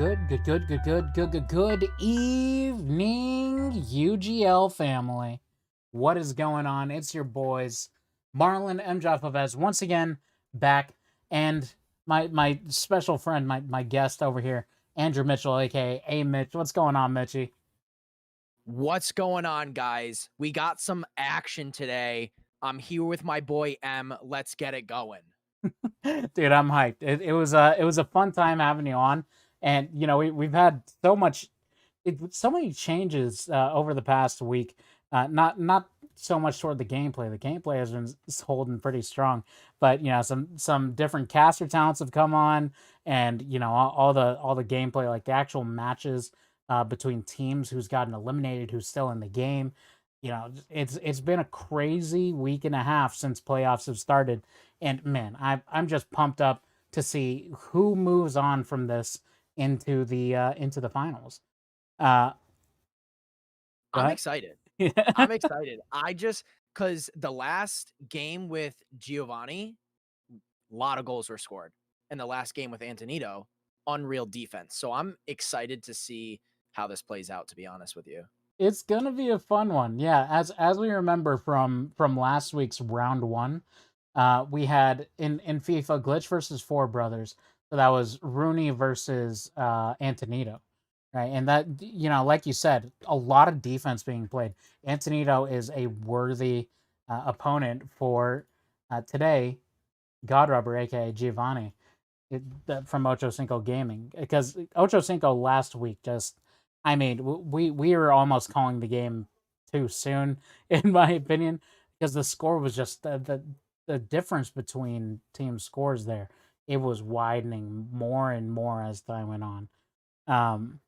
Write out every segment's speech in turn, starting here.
Good evening, UGL family. What is going on? It's your boys, Marlon M. Javez, once again back, and my special friend, my guest over here, Andrew Mitchell, aka A Mitch. What's going on, Mitchie? What's going on, guys? We got some action today. I'm here with my boy M. Let's get it going. Dude, I'm hyped. It was a fun time having you on, and we've had so many changes over the past week. Not so much toward the gameplay. The gameplay has been holding pretty strong, but some different caster talents have come on, and all the gameplay, like the actual matches between teams, who's gotten eliminated, who's still in the game. It's been a crazy week and a half since playoffs have started, and man, I'm just pumped up to see who moves on from this into the finals. Uh, I'm but excited. yeah, I'm excited. Because the last game with Giovanni, a lot of goals were scored. And the last game with Antonito, unreal defense. So I'm excited to see how this plays out, to be honest with you. it's gonna be a fun one. Yeah, as we remember from last week's round one, we had in FIFA Glitch versus Four Brothers. So that was Rooney versus Antonito, right? And that like you said, a lot of defense being played. Antonito is a worthy opponent for today. Godrubber, aka Giovanni, from Ochocinco Gaming, because Ochocinco last week just, I mean, we were almost calling the game too soon, in my opinion, because the score was just the difference between team scores there. It was widening more and more as time went on. Um,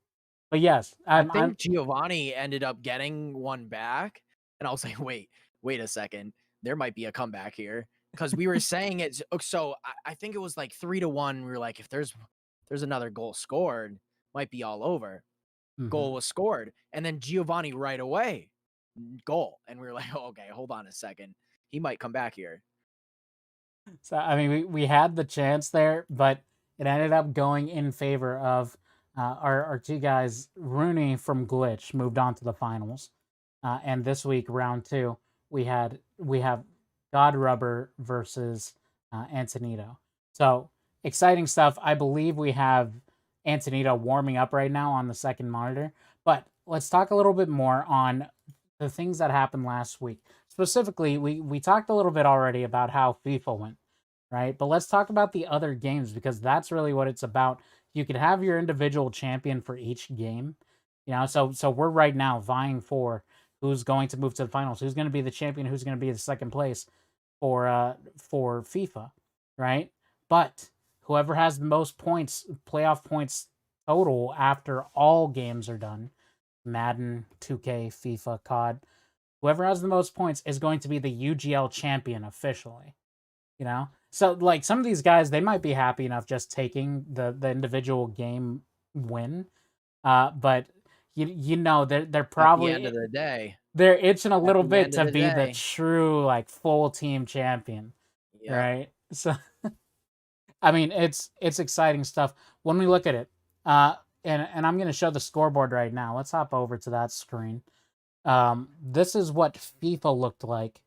but yes, I I'm think Giovanni ended up getting one back. And I was like, wait a second. There might be a comeback here. Because we were saying it. So I think it was like 3-1. We were like, if there's another goal scored, might be all over. Goal mhm. was scored. And then Giovanni right away, goal. And we were like, oh, okay, hold on a second. He might come back here. So I mean, we had the chance there, but it ended up going in favor of our two guys. Rooney from Glitch moved on to the finals, and this week round two we have God Rubber versus Antonito. So exciting stuff. I believe we have Antonito warming up right now on the second monitor, but let's talk a little bit more on the things that happened last week. Specifically, we talked a little bit already about how FIFA went, right? But let's talk about the other games, because that's really what it's about. You could have your individual champion for each game, so we're right now vying for who's going to move to the finals, who's going to be the champion, who's going to be the second place for FIFA, right? But whoever has the most points, playoff points total after all games are done, Madden, 2K, FIFA, COD, whoever has the most points is going to be the UGL champion officially. So like some of these guys, they might be happy enough just taking the individual game win, but they're At the end probably of the day, they're itching a at little the bit end of to the be the day. true, like, full team champion, Yep. right? So I mean, it's exciting stuff when we look at it. Uh, and I'm gonna show the scoreboard right now. Let's hop over to that screen. This is what FIFA looked like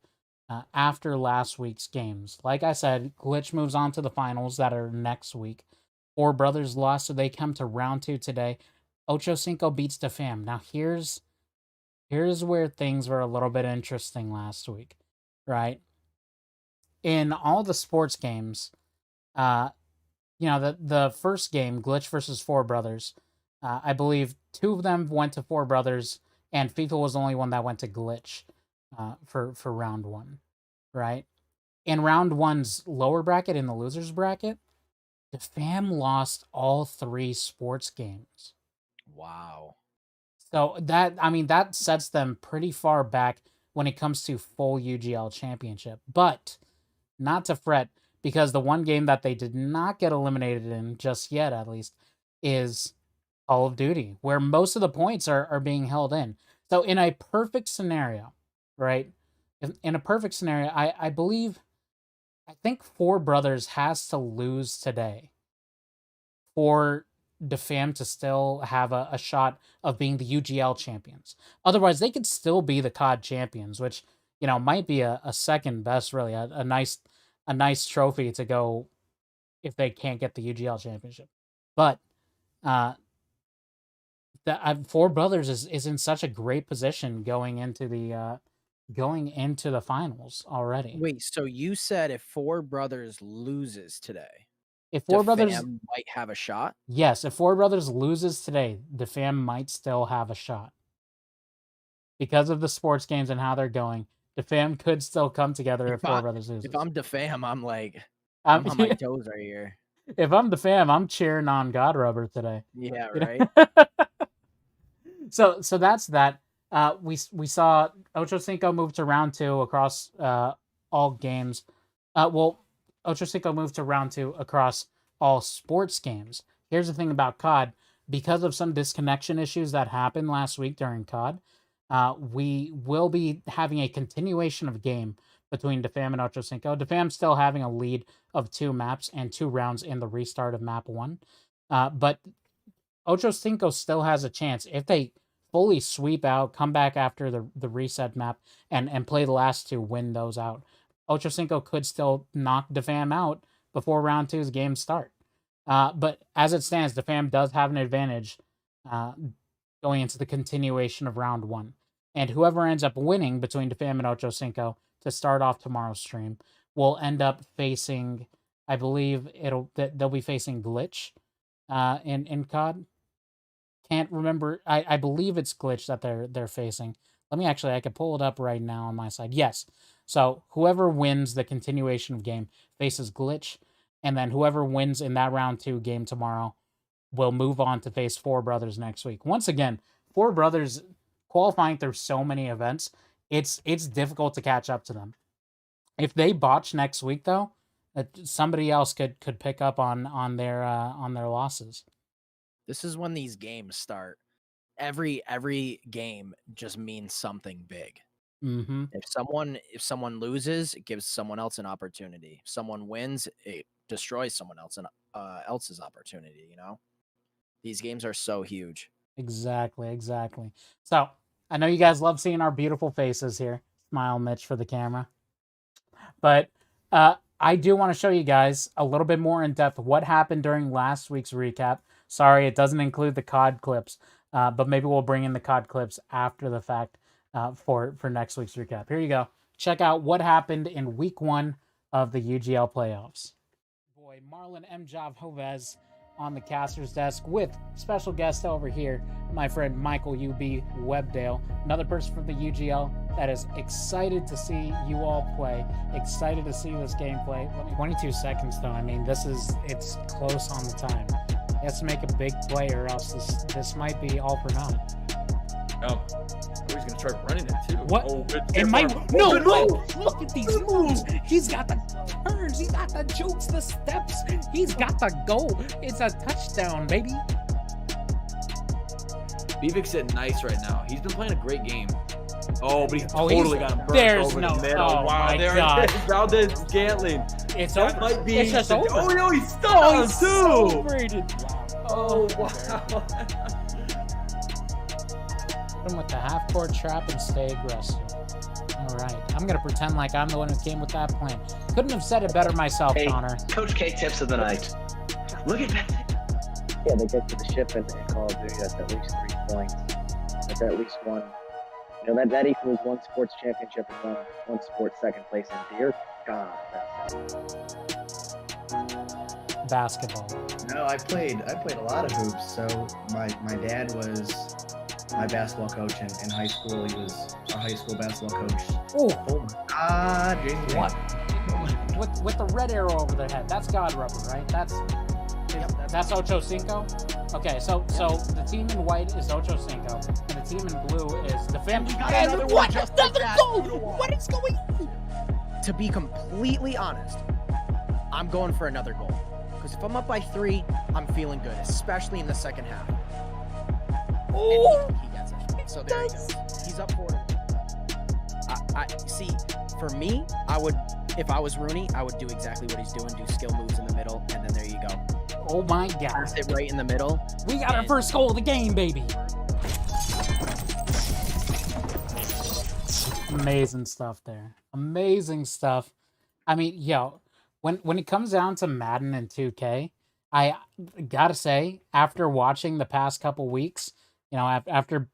after last week's games. Like I said, Glitch moves on to the finals that are next week. Four Brothers lost, so they come to round two today. Ochocinco beats the fam. Now here's where things were a little bit interesting last week, right? In all the sports games, uh, the first game, Glitch versus Four Brothers, I believe two of them went to Four Brothers, and FIFA was the only one that went to Glitch for round one, right? In round one's lower bracket, in the losers bracket, the fam lost all three sports games. Wow. So that, I mean, that sets them pretty far back when it comes to full UGL championship. But not to fret, because the one game that they did not get eliminated in just yet, at least, is Call of Duty, where most of the points are being held in. So in a perfect scenario, right? In a perfect scenario, I think Four Brothers has to lose today for DeFam to still have a shot of being the UGL champions. Otherwise, they could still be the COD champions, which might be a second best, really, a nice trophy to go if they can't get the UGL championship. But the Four Brothers is in such a great position going into the finals already. Wait, so you said if Four Brothers loses today, If Four Brothers, DeFam might have a shot? yes, if Four Brothers loses today, the fam might still have a shot because of the sports games and how they're going. The fam could still come together if Four Brothers loses. If I'm DeFam, I'm like, I'm I'm on my toes right here. If I'm the fam, I'm cheering on God Rubber today. Yeah, You know? right. So that's that. We saw Ochocinco move to round 2 across all games. Well, Ochocinco moved to round 2 across all sports games. Here's the thing about COD: because of some disconnection issues that happened last week during COD, we will be having a continuation of game between DeFam and Ochocinco. DeFam still having a lead of 2 maps and 2 rounds in the restart of map 1. But Ochocinco still has a chance if they fully sweep out, come back after the reset map, and play the last 2, win those out. Ochocinco could still knock DeFam out before round 2's games start. But as it stands, DeFam does have an advantage going into the continuation of round 1. And whoever ends up winning between DeFam and Ochocinco to start off tomorrow's stream will end up facing, I believe they'll be facing Glitch in COD. Can't remember. I believe it's Glitch that they're facing. I can pull it up right now on my side. Yes. So whoever wins the continuation of game faces Glitch, and then whoever wins in that round 2 game tomorrow will move on to face Four Brothers next week. Once again, Four Brothers qualifying through so many events, it's difficult to catch up to them. If they botch next week, though, somebody else could pick up on their losses. This is when these games start. Every game just means something big. Mm-hmm. If someone loses, it gives someone else an opportunity. If someone wins, it destroys someone else's opportunity. These games are so huge. Exactly. So I know you guys love seeing our beautiful faces here. Smile, Mitch, for the camera. But I do want to show you guys a little bit more in depth what happened during last week's recap. Sorry, it doesn't include the COD clips, but maybe we'll bring in the COD clips after the fact for next week's recap. Here you go. Check out what happened in week 1 of the UGL playoffs. Boy, Marlon M. Jav Hovez on the caster's desk with special guest over here, my friend Michael UB Webdale, another person from the UGL that is excited to see you all play, excited to see this gameplay. 22 seconds though, I mean, it's close on the time. He has to make a big play or else this might be all for naught. Oh, he's gonna start running it too. What? Oh, it might. No! Look at these moves. He's got the turns. He's got the jukes, the steps. He's got the goal. It's a touchdown, baby. Bivic's sitting nice right now. He's been playing a great game. Oh, but he's totally got him burnt there's over no. the middle. Oh Wow, my there God. it is. Valdez Scantling. It's That over. might be It's just over. Oh no, he's stunned he's too. celebrated. Oh wow. Hit him with the half-court trap and stay aggressive. All right, I'm gonna pretend like I'm the one who came with that plan. Couldn't have said it better myself, Hey, Connor. Coach K tips of the night. Look at that. Yeah, they get to the ship in Call of Duty. That's at least 3 points. That's at least 1. That equals 1 sports championship and one sports second place. And dear God, that's Basketball. No, I played a lot of hoops. So my dad was my basketball coach in high school. He was a high school basketball coach. Oh my God, JJ. What? With the red arrow over their head. That's God Rubber, right? That's Ochocinco. Okay, so the team in white is Ochocinco, and the team in blue is the family. And what? just Another like goal! that. What is going on? To be completely honest, I'm going for another goal. Because if I'm up by 3, I'm feeling good, especially in the second half. Oh, And he gets it. So there he goes. He's up 4-1. I see. For me, I would If I was Rooney, I would do exactly what he's doing, do skill moves in the middle, and then there you go. Oh my god. Press it right in the middle. We got our first goal of the game, baby. Amazing stuff there. Amazing stuff. I mean, yo, when it comes down to Madden and 2K, I gotta say, after watching the past couple weeks, you know, after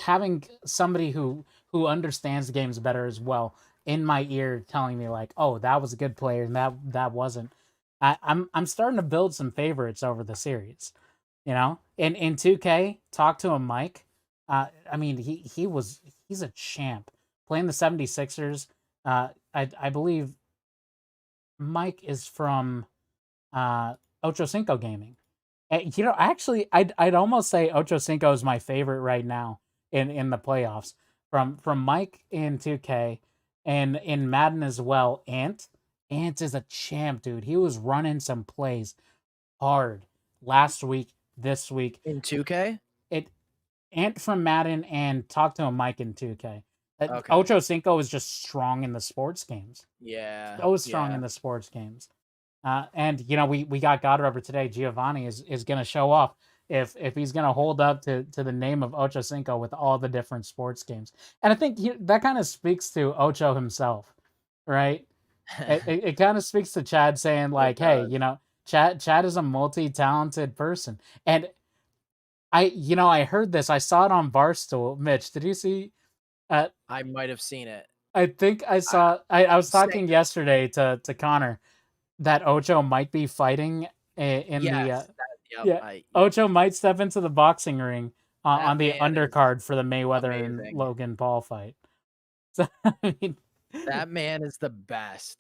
having somebody who understands the games better as well in my ear telling me like, oh, that was a good player and that wasn't. I'm starting to build some favorites over the series. You know, in 2K, talk to him, Mike. I mean, he's a champ playing the 76ers. I believe Mike is from Ochocinco Gaming. And, you know, actually, I'd almost say Ochocinco is my favorite right now in the playoffs. From Mike in 2K and in Madden as well. Ant is a champ, dude. He was running some plays hard last week, this week. In 2K? Ant from Madden and talk to him, Mike in 2K. Okay. Ochocinco is just strong in the sports games. Yeah. So strong in the sports games. And you know, we got God Rubber today. Giovanni is gonna show off if he's gonna hold up to the name of Ochocinco with all the different sports games. And I think that kind of speaks to Ocho himself, right? It kind of speaks to Chad saying like, hey, does. you know, Chad is a multi-talented person. And I heard this. I saw it on Barstool. Mitch, did you see? I might have seen it. I think I saw. I was Same. talking yesterday to Connor that Ocho might be fighting in Yes. the yeah. Ocho might step into the boxing ring on the undercard for the Mayweather and Logan Paul fight. So I mean, that man is the best.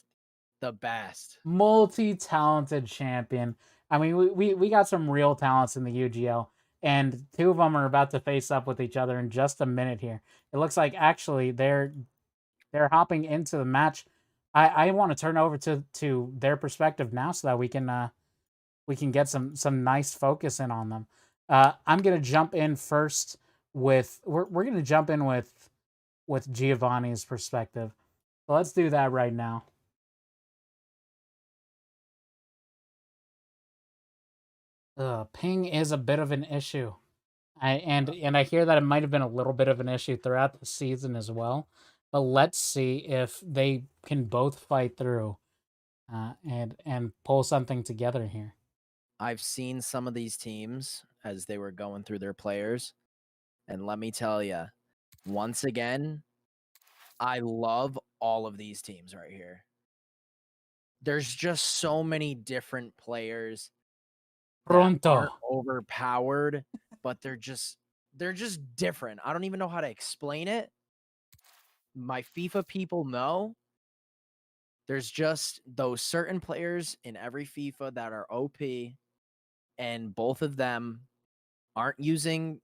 The best. Multi-talented champion. I mean, we got some real talents in the UGL, and two of them are about to face up with each other in just a minute here. It looks like actually they're hopping into the match. I want to turn over to their perspective now so that we can get some nice focus in on them. I'm gonna jump in first with we're gonna jump in with Giovanni's perspective. So let's do that right now. Ping is a bit of an issue. And I hear that it might have been a little bit of an issue throughout the season as well. But let's see if they can both fight through and pull something together here. I've seen some of these teams as they were going through their players, and let me tell you, once again, I love all of these teams right here. There's just so many different players that aren't overpowered, but they're just different. I don't even know how to explain it. My FIFA people know. There's just those certain players in every FIFA that are OP, and both of them aren't using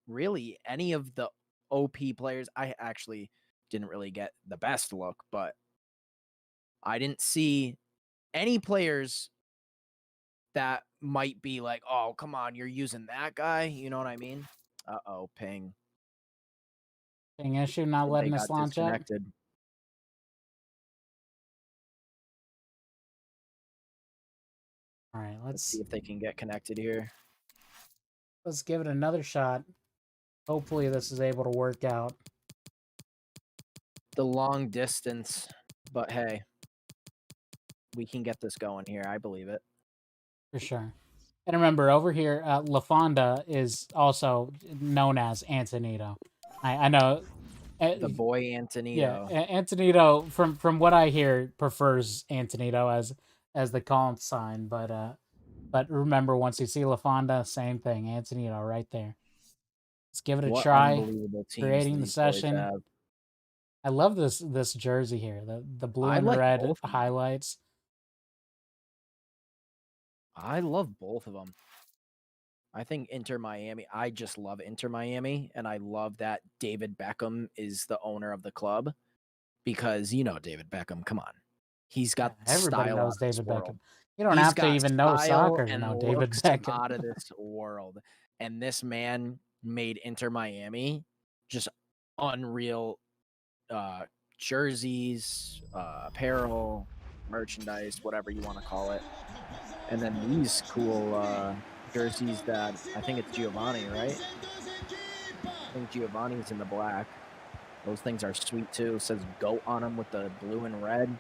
really any of the OP players. I actually didn't really get the best look, but I didn't see any players that might be like, oh, come on, you're using that guy. You know what I mean? Uh-oh, ping. Ping issue not letting us launch up. All right, let's see if they can get connected here. Let's give it another shot. Hopefully this is able to work out. The long distance, but hey, we can get this going here. I believe it. For sure. And remember, over here, LaFonda is also known as Antonito. I know. The boy Antonito. Yeah, Antonito, from what I hear, prefers Antonito as the call sign. But remember, once you see LaFonda, same thing. Antonito right there. Let's give it a try. Creating the session. I love this jersey here. The blue and red highlights. I love both of them. I think Inter Miami. I just love Inter Miami, and I love that David Beckham is the owner of the club because you know David Beckham. Come on, he's got everybody style knows David Beckham. World. You don't have to even know soccer to know David Beckham. Out of this world, and this man made Inter Miami just unreal jerseys, apparel, merchandise, whatever you want to call it. And then these cool jerseys that I think it's Giovanni, right? I think Giovanni's in the black. Those things are sweet too. It says GOAT on them with the blue and red.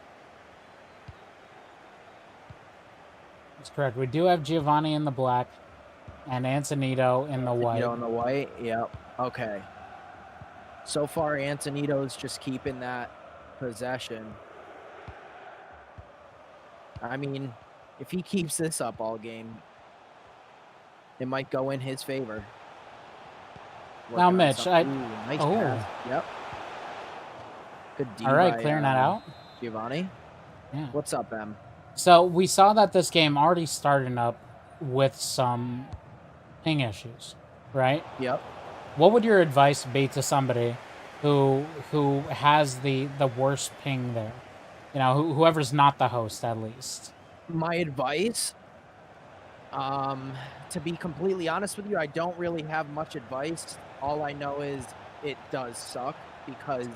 That's correct. We do have Giovanni in the black and Antonito in the white. On the white, yep. Okay. So far, Antonito's just keeping that possession. I mean, if he keeps this up all game, it might go in his favor. Now, Mitch, nice pass. Yep. Good D all right, by, clearing that out. Giovanni. Yeah. What's up, Em? So we saw that this game already started up with some ping issues, right? Yep. What would your advice be to somebody who has the worst ping there? You know, whoever's not the host, at least. My advice, to be completely honest with you, I don't really have much advice. All I know is it does suck because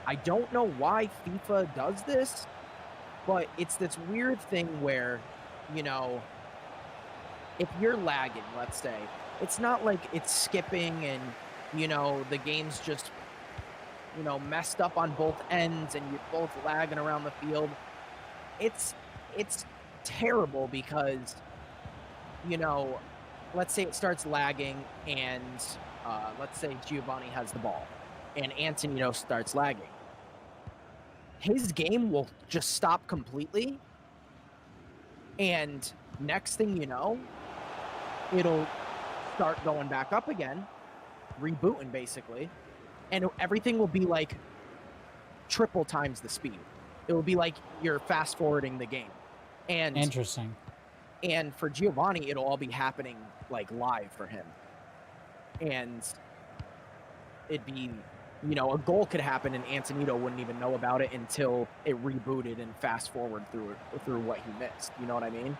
I don't know why FIFA does this, but it's this weird thing where, you know, if you're lagging, let's say, it's not like it's skipping and, you know, the game's just, you know, messed up on both ends and you're both lagging around the field. It's terrible because, you know, let's say it starts lagging and let's say Giovanni has the ball and Antonito starts lagging. His game will just stop completely, and next thing you know, it'll start going back up again, rebooting basically, and everything will be like triple times the speed. It will be like you're fast forwarding the game. And Interesting. And for Giovanni, it'll all be happening like live for him. And it'd be, you know, a goal could happen and Antonito wouldn't even know about it until it rebooted and fast forward through what he missed. You know what I mean?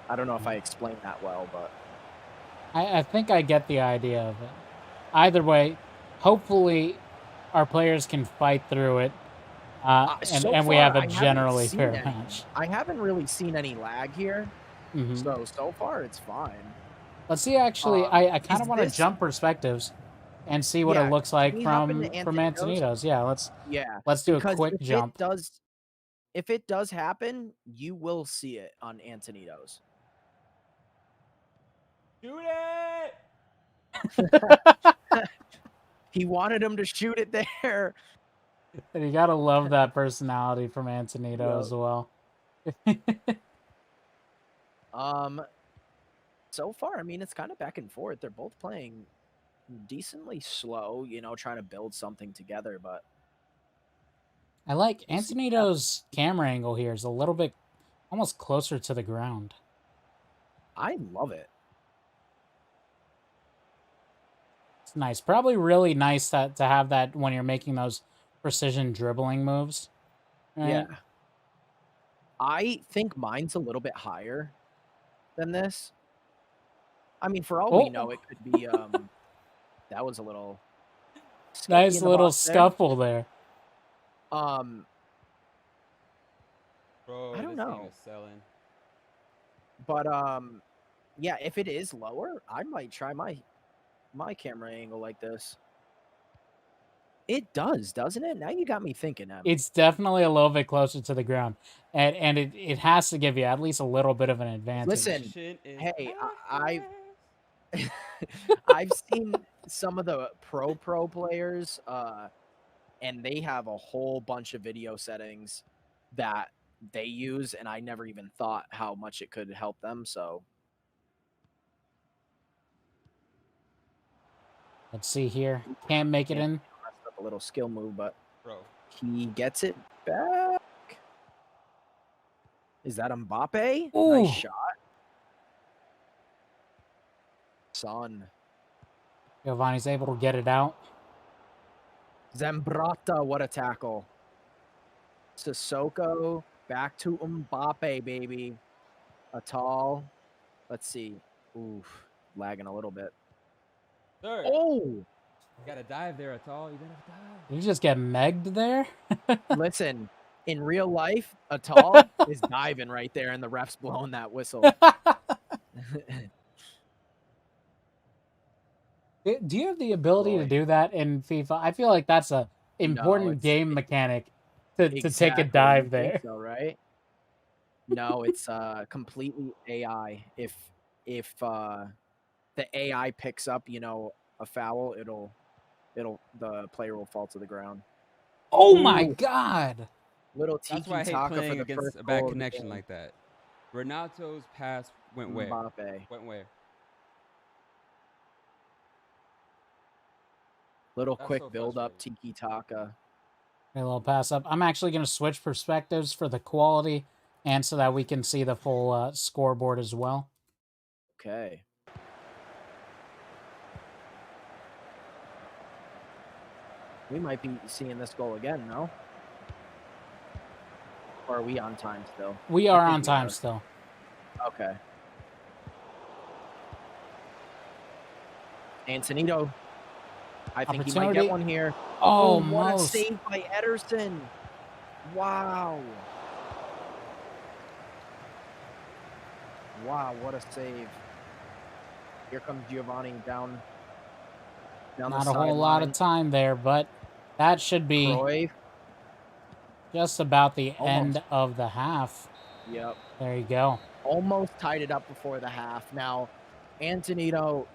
I don't know if I explained that well, but I think I get the idea of it. Either way, hopefully our players can fight through it, and we have a generally fair match. I haven't really seen any lag here, so far it's fine. Let's see. Actually, I kind of want to jump perspectives and see what it looks like from Antonito's. Yeah, let's do a quick jump. If it does happen, you will see it on Antonito's. Shoot it! He wanted him to shoot it there. And you gotta love that personality from Antonito as well. So far, I mean, it's kind of back and forth. They're both playing decently slow, you know, trying to build something together, but I like Antonito's camera angle here is a little bit almost closer to the ground. I love it. It's nice. Probably really nice to have that when you're making those precision dribbling moves. Right? Yeah. I think mine's a little bit higher than this. I mean, for all we know, it could be that was a little nice little scuffle there. Bro, I don't know. Thing is selling. But yeah, if it is lower, I might try my camera angle like this. It does, doesn't it? Now you got me thinking. It's definitely a little bit closer to the ground, and it has to give you at least a little bit of an advantage. Listen, hey, I've seen some of the pro players, and they have a whole bunch of video settings that they use, and I never even thought how much it could help them. So let's see here. Can't make it in. A little skill move, but bro, he gets it back. Is that Mbappe? Ooh. Nice shot. Son. Giovanni's able to get it out. Zambrata, what a tackle. Sissoko, back to Mbappe, baby. A tall. Let's see. Oof, lagging a little bit. Third. Oh! You gotta dive there, at all. You gotta dive. You just get megged there. Listen, in real life, a tall is diving right there, and the ref's blowing that whistle. Do you have the ability to Boy. do that in FIFA? I feel like that's a important it's- game mechanic to take a Exactly, dive you think there. so, right? No, it's completely AI. If the AI picks up, a foul, the player will fall to the ground. Oh my Ooh, god! little That's Tiki why I hate Taka for playing the against first a goal bad of the connection game. like that. Renato's pass went where? Mbappe. Went where? Little That's quick so build up frustrating. Tiki Taka. A little pass up. I'm actually going to switch perspectives for the quality and so that we can see the full scoreboard as well. Okay. We might be seeing this goal again, no? Or are we on time still? We I are think on we time are. still. Okay. Antonito. I think he might Opportunity. get one here. Oh, What a most. save by Ederson. Wow. Wow, what a save. Here comes Giovanni down the Not a whole lot of time there, but that should be Cruyff. just about the Almost. end of the half. Yep. There you go. Almost tied it up before the half. Now, Antonito,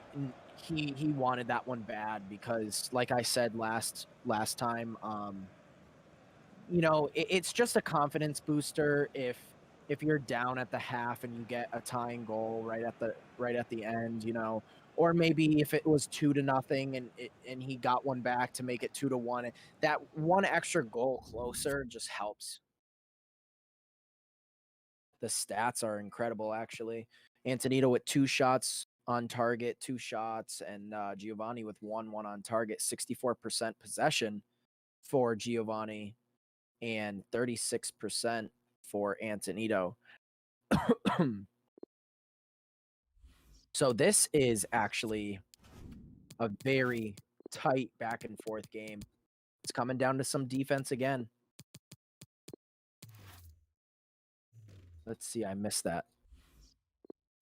he wanted that one bad because, like I said last time, it's just a confidence booster if you're down at the half and you get a tying goal right at the end, or maybe if it was 2-0 and he got one back to make it 2-1, that one extra goal closer just helps. The stats are incredible, actually. Antonito with 2 shots on target, 2 shots, and Giovanni with 1 on target. 64% possession for Giovanni and 36% for Antonito. So this is actually a very tight back and forth game. It's coming down to some defense again. Let's see, I missed that.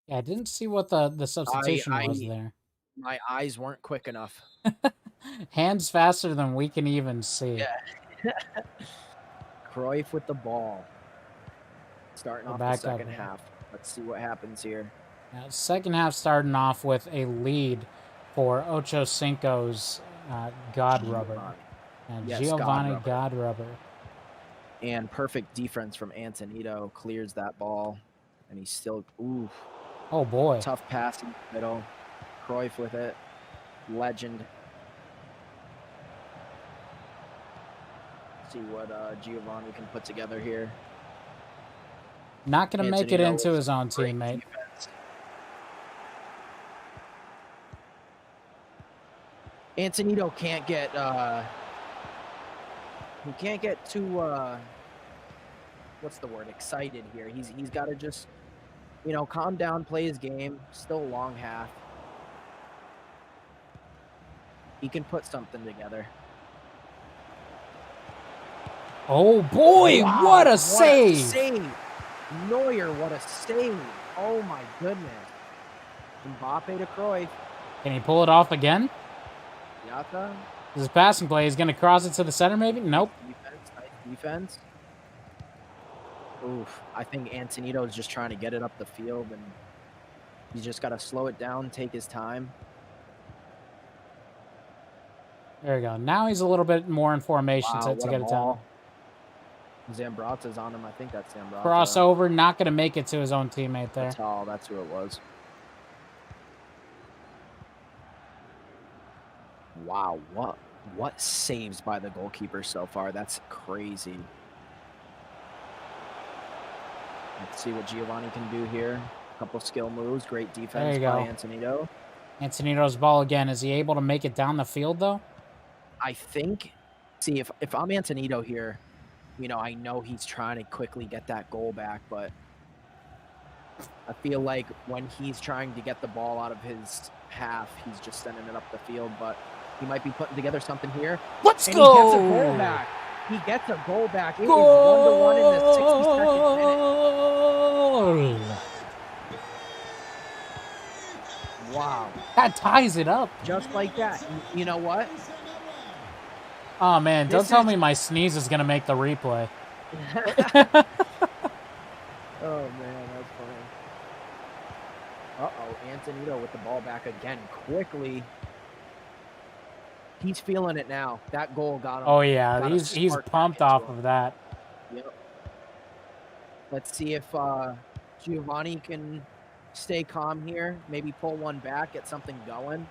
Yeah, I didn't see what the substitution was there. My eyes weren't quick enough. Hands faster than we can even see. Yeah. Cruyff with the ball. Starting off the second half. Let's see what happens here. Now, second half starting off with a lead for Ochocinco's God Rubber. And Yes, Giovanni God Rubber. And perfect defense from Antonito. Clears that ball. And he's still... Ooh. Oh, boy. Tough pass in the middle. Cruyff with it. Legend. See what Giovanni can put together here. Not going to make it into his own teammate. Defense. Antonito can't get he can't get too what's the word, excited here. He's got to just calm down, play his game. Still a long half. He can put something together. Oh boy, wow, what a save! Neuer, what a save. Oh my goodness. Mbappe to Cruyff. Can he pull it off again? Yata. This is passing play. He's going to cross it to the center maybe? Nope. Nice defense. Oof. I think Antonito is just trying to get it up the field, and he's just got to slow it down, take his time. There we go. Now he's a little bit more in formation to get it down. Zambrata's on him. I think that's Zambrata. Crossover, not going to make it to his own teammate there. That's who it was. Wow, what saves by the goalkeeper so far? That's crazy. Let's see what Giovanni can do here. A couple skill moves, great defense by Antonito. Antonito's ball again. Is he able to make it down the field though? I think. See, if I'm Antonito here, I know he's trying to quickly get that goal back, but I feel like when he's trying to get the ball out of his half, he's just sending it up the field. But He might be putting together something here. Let's And go! he gets a goal back. He gets a goal back. It is 1-1 in the 62nd minute. Goal! Wow. That ties it up. Just like that. You know what? Oh, man. Don't This tell is- me my sneeze is going to make the replay. Oh, man, that's funny. Uh-oh, Antonito with the ball back again quickly. He's feeling it now. That goal got him. Oh, yeah. got a He's spark back pumped into off him. of that. Yep. Let's see if Giovanni can stay calm here. Maybe pull one back, get something going.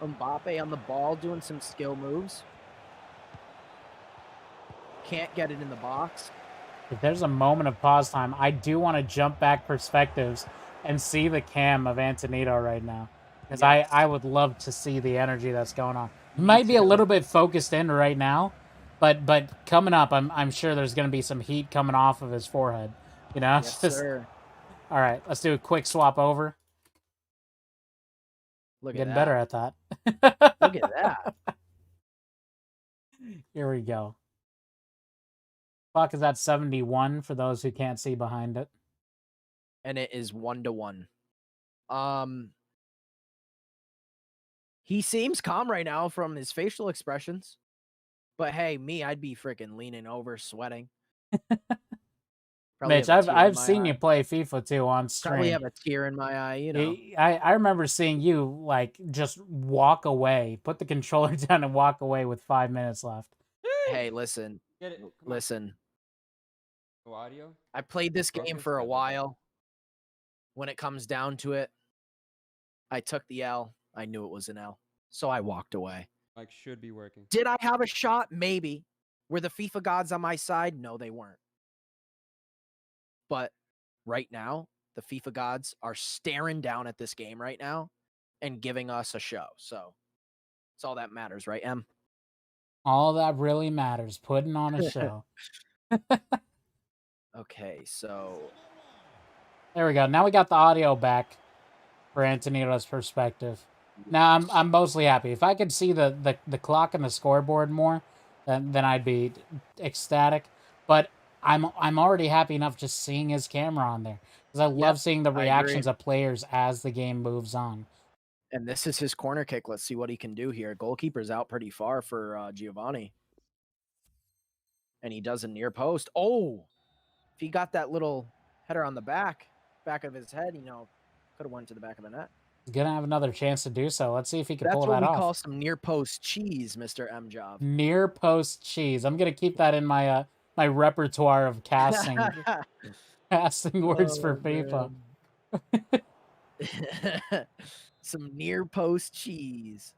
Mbappe on the ball doing some skill moves. Can't get it in the box. If there's a moment of pause time, I do want to jump back perspectives and see the cam of Antonito right now. Because Yes. I would love to see the energy that's going on. He Me might be a too. little bit focused in right now, but coming up, I'm sure there's going to be some heat coming off of his forehead. You know, Yes, sir. All right, let's do a quick swap over. Look at Getting that. better at that. Look at that. Here we go. Clock is at 71 for those who can't see behind it. And it is 1-1. He seems calm right now from his facial expressions. But hey, me, I'd be freaking leaning over, sweating. Mitch, I've seen you play FIFA too on stream. Probably have a tear in my eye, you know. I remember seeing you like just walk away, put the controller down and walk away with 5 minutes left. Hey, listen. Get it. Come on. Listen. No audio. I played this game Broken for a together. while. When it comes down to it, I took the L. I knew it was an L. So I walked away. Like should be working. Did I have a shot? Maybe. Were the FIFA gods on my side? No, they weren't. But right now, the FIFA gods are staring down at this game right now and giving us a show. So it's all that matters, right, Em? All that really matters, putting on a show. Okay, so There we go. Now we got the audio back for Antonito's perspective. Now I'm mostly happy. If I could see the clock and the scoreboard more, then I'd be ecstatic. But I'm already happy enough just seeing his camera on there because I love seeing the I agree. reactions of players as the game moves on. and this is his corner kick. Let's see what he can do here. Goalkeeper's out pretty far for Giovanni. And he does a near post. Oh, if he got that little header on the back of his head, you know, could have went to the back of the net. He's gonna have another chance to do so. Let's see if he can That's pull what that we off. call some near post cheese, Mr. M Job. Near post cheese. I'm gonna keep that in my my repertoire of casting words for FIFA. Some near post cheese.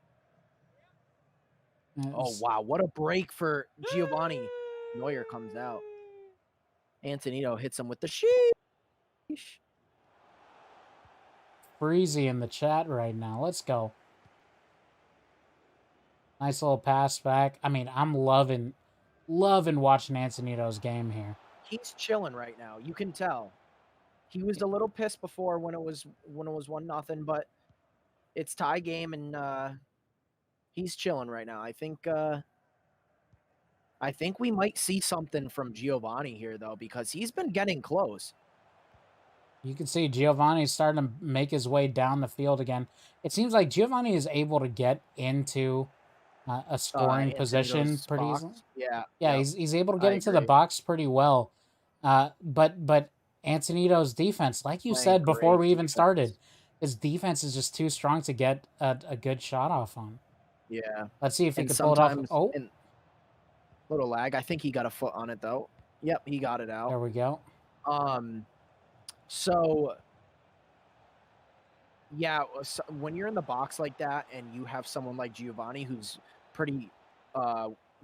Oh It's wow, what a break for Giovanni. Neuer comes out. Antonito hits him with the sheesh. Freezy in the chat right now. Let's go. Nice little pass back. I mean, I'm loving watching Antonito's game here. He's chilling right now. You can tell. He was a little pissed before when it was 1-0, but it's tie game and he's chilling right now. I think we might see something from Giovanni here though, because he's been getting close. You can see Giovanni's starting to make his way down the field again. It seems like Giovanni is able to get into a scoring position Antonito's pretty box. easily. Yeah. Yeah, yep. he's able to get I into the agree. box pretty well. But Antonito's defense, like you Playing said before great we even defense. started, his defense is just too strong to get a good shot off on. Yeah. Let's see if he And can pull it off. sometimes Oh, little lag. I think he got a foot on it though. Yep, he got it out. there we go. So yeah, when you're in the box like that and you have someone like Giovanni who's pretty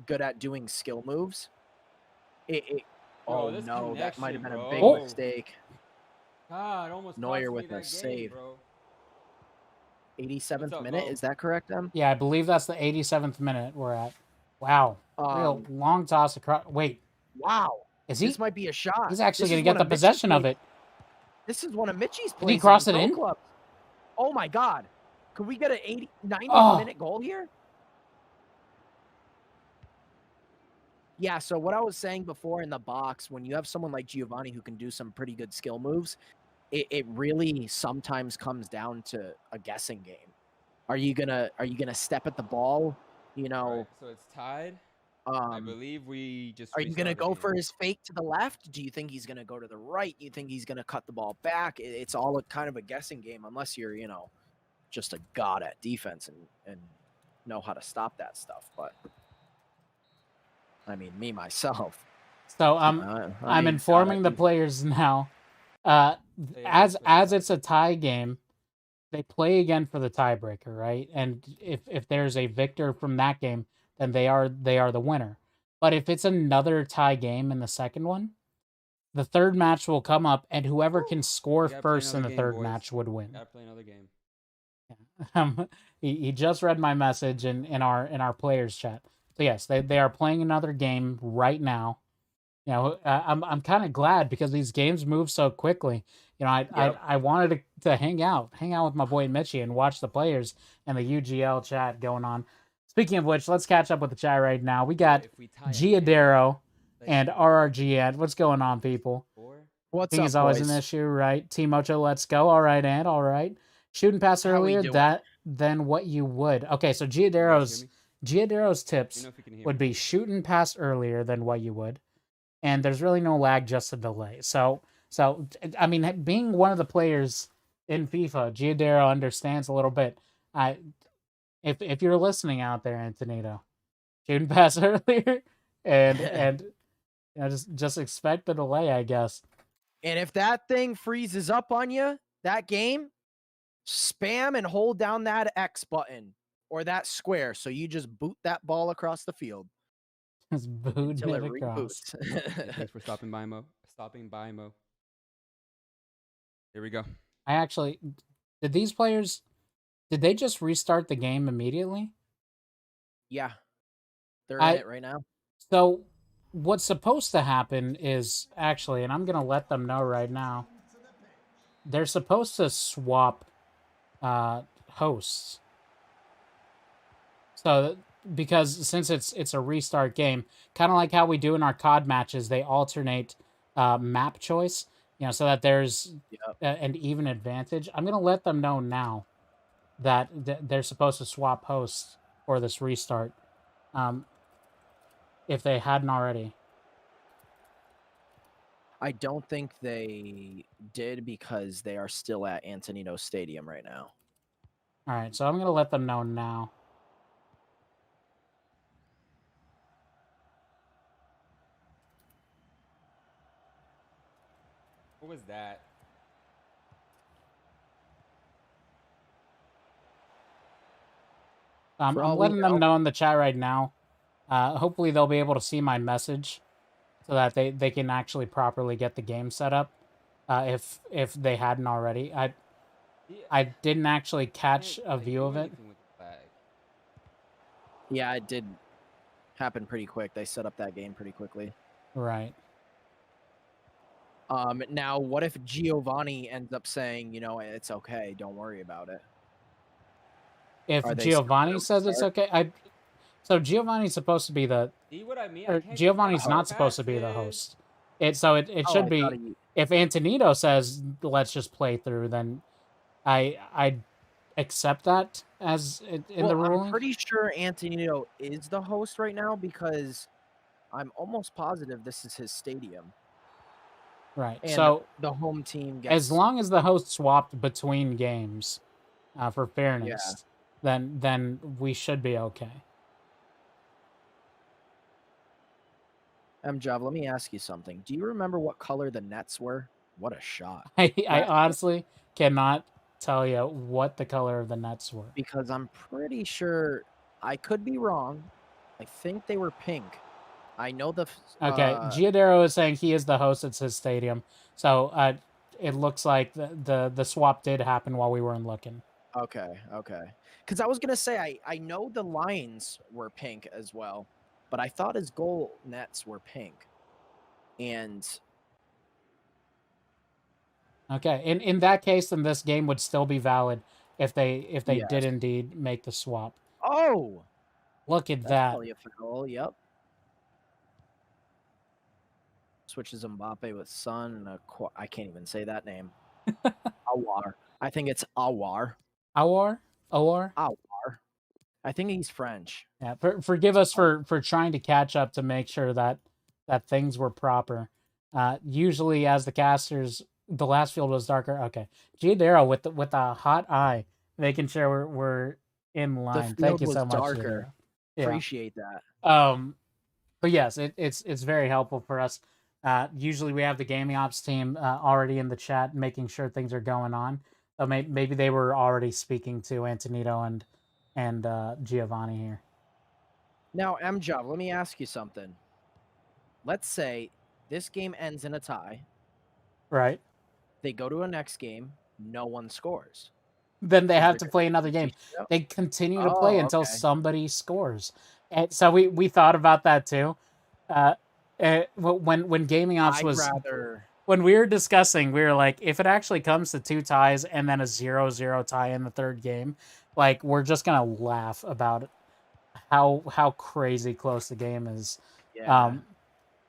good at doing skill moves, Bro, oh this no, that might have been connection, a big bro. mistake. God, almost Neuer cost me with a that save. game, bro. 87th What's up, minute, Mo? is that correct, Em? Yeah, I believe that's the 87th minute we're at. Wow. Real long toss across. Wait, Wow. is he? This might be a shot. He's actually This going is to one get the of Mitch's possession of plays. it. This is one of Mitchie's plays. Did he cross in it pro in? clubs. Oh my God. Could we get an 90th Oh. minute goal here? Yeah, so what I was saying before in the box, when you have someone like Giovanni who can do some pretty good skill moves, it really sometimes comes down to a guessing game. Are you gonna step at the ball? You All know, right, so it's tied. I believe we just are you gonna restarted the go game. for his fake to the left? Do you think he's gonna go to the right? Do you think he's gonna cut the ball back? It's all a kind of a guessing game, unless you're, you know, just a god at defense and know how to stop that stuff. But I mean, me myself, So I I'm ain't god at informing the defense. players now. Hey, As it's a tie game, they play again for the tiebreaker, right? And if there's a victor from that game, then they are the winner. But if it's another tie game in the second one, the third match will come up, and whoever can score we gotta play first in another the game, third boys. match would win. Gotta play another game. He just read my message in our players chat. So yes, they are playing another game right now. You know, I'm kind of glad because these games move so quickly. You know, I wanted to hang out with my boy Mitchie and watch the players and the UGL chat going on. Speaking of which, let's catch up with the chat right now. We got If we tie Giadero like, and RRG Ant. What's going on, people? What's Ping up, is always boys? an issue, right? Team Ocho, let's go. All right, Ant. All right. Shooting pass How we earlier doing? than what you would. Okay, so Can you guys hear me? Giadero's Let me tips know if you can hear would me. be shooting pass earlier than what you would, and there's really no lag, just a delay. So I mean, being one of the players in FIFA, Giadero understands a little bit. I if you're listening out there, Antonito, shooting pass earlier, and you know, just expect the delay, I guess. And if that thing freezes up on you, that game, spam and hold down that X button or that square. So you just boot that ball across the field Just booting until it it across. reboots. Hey, thanks for stopping by, Mo. Here we go. I actually did these players. Did they just restart the game immediately? Yeah. They're in it right now. So what's supposed to happen is actually, and I'm gonna let them know right now, they're supposed to swap hosts. So because since it's a restart game, kind of like how we do in our COD matches, they alternate map choice, you know, so that there's an even advantage. I'm gonna let them know now that they're supposed to swap hosts for this restart, if they hadn't already. I don't think they did because they are still at Antonino Stadium right now. All right, so I'm gonna let them know now. What was that? I'm letting them know in the chat right now. Hopefully they'll be able to see my message so that they can actually properly get the game set up. If they hadn't already, I didn't actually catch a view of it. Yeah, it did happen pretty quick. They set up that game pretty quickly. Right. Now, what if Giovanni ends up saying, you know, it's okay, don't worry about it? If Giovanni says it's okay, so Giovanni's supposed to be the. See what I mean? Or Giovanni's not supposed to be the host. It should be. If Antonito says let's just play through, then I accept that as in the ruling. I'm pretty sure Antonino is the host right now because I'm almost positive this is his stadium. Right. And so the home team gets, as long as the host swapped between games, for fairness, then we should be okay. Jav, let me ask you something. Do you remember what color the nets were? What a shot. I honestly cannot tell you what the color of the nets were. Because I'm pretty sure, I could be wrong. I think they were pink. I know the... Okay, Giadero is saying he is the host. It's his stadium. So it looks like the swap did happen while we weren't looking. Okay. Because I was going to say, I know the lines were pink as well, but I thought his goal nets were pink. And... Okay, in that case, then this game would still be valid if they Yes. did indeed make the swap. Oh, Look at that's that. probably a foul. Yep. Switches Mbappe with Son and I can't even say that name. Awar. I think it's Awar. Awar? Awar? Awar. I think he's French. Yeah, forgive us for trying to catch up to make sure that things were proper. Usually, as the casters, the last field was darker. Okay, Giudero with the hot eye, making sure we're in The line. field Thank you was so much, darker. Giudero. Yeah. Appreciate that. But yes, it's very helpful for us. Usually, we have the gaming ops team already in the chat, making sure things are going on. So maybe they were already speaking to Antonito and Giovanni here. Now, Mjav, let me ask you something. Let's say this game ends in a tie. Right. They go to a next game. No one scores. Then they Is have there to gonna play be a another game. penalty shootout? They continue to play Oh, until okay. somebody scores. And so we thought about that too. When gaming ops I'd was rather. when we were discussing, we were like, if it actually comes to 2 ties and then a 0-0 tie in the third game, like we're just gonna laugh about how crazy close the game is. Yeah.